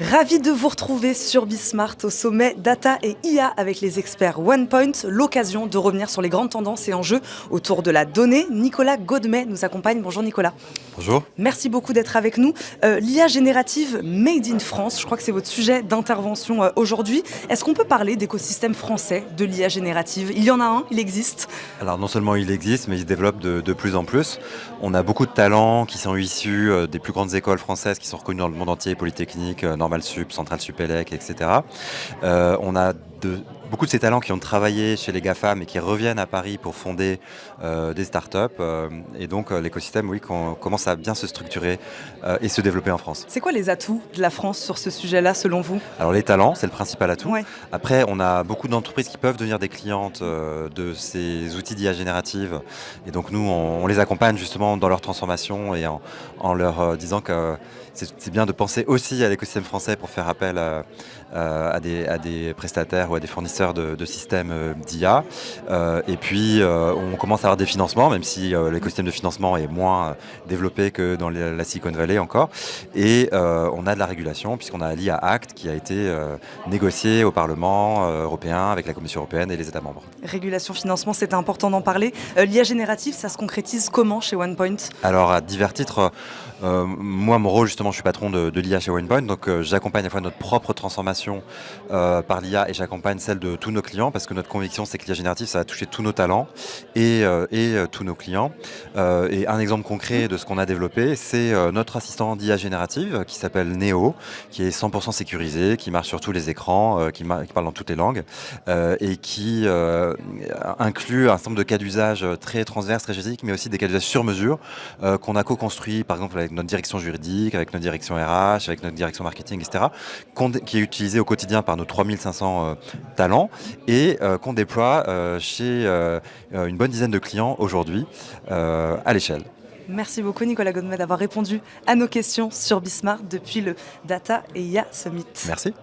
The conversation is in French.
Ravi de vous retrouver sur Bismart au sommet Data et IA avec les experts OnePoint, l'occasion de revenir sur les grandes tendances et enjeux autour de la donnée. Nicolas Godmet nous accompagne. Bonjour Nicolas. Bonjour. Merci beaucoup d'être avec nous. L'IA générative Made in France, je crois que c'est votre sujet d'intervention aujourd'hui. Est-ce qu'on peut parler d'écosystème français de l'IA générative? Il y en a un, il existe. Alors non seulement il existe, mais il se développe de plus en plus. On a beaucoup de talents qui sont issus des plus grandes écoles françaises qui sont reconnues dans le monde entier, Polytechnique, Normal Sup, Centrale Supélec, etc. On a beaucoup de ces talents qui ont travaillé chez les GAFAM et qui reviennent à Paris pour fonder des startups. Et donc l'écosystème, oui, commence à bien se structurer et se développer en France. C'est quoi les atouts de la France sur ce sujet-là selon vous? Alors les talents, c'est le principal atout. Ouais. Après, on a beaucoup d'entreprises qui peuvent devenir des clientes de ces outils d'IA générative. Et donc nous, on les accompagne justement dans leur transformation et en leur disant que c'est bien de penser aussi à l'écosystème français pour faire appel à des prestataires ou à des fournisseurs de systèmes d'IA. Et puis, on commence à avoir des financements, même si l'écosystème de financement est moins développé que dans la Silicon Valley encore. Et on a de la régulation, puisqu'on a l'IA Act qui a été négocié au Parlement européen avec la Commission européenne et les États membres. Régulation, financement, c'était important d'en parler. L'IA générative, ça se concrétise comment chez OnePoint? Alors, à divers titres, moi, mon rôle, justement, je suis patron de l'IA chez OnePoint, donc j'accompagne à la fois notre propre transformation par l'IA et j'accompagne celle de tous nos clients, parce que notre conviction, c'est que l'IA générative, ça va toucher tous nos talents et tous nos clients. Et un exemple concret de ce qu'on a développé, c'est notre assistant d'IA générative qui s'appelle Neo, qui est 100% sécurisé, qui marche sur tous les écrans, qui parle dans toutes les langues et qui inclut un certain nombre de cas d'usage très transverses, très génériques, mais aussi des cas d'usage sur mesure qu'on a co-construit, par exemple, avec notre direction juridique, avec notre direction RH, avec notre direction marketing, etc., qui est utilisé au quotidien par nos 3500 talents et qu'on déploie chez une bonne dizaine de clients aujourd'hui à l'échelle. Merci beaucoup Nicolas Godmet d'avoir répondu à nos questions sur Bismart depuis le Data et IA Summit. Merci.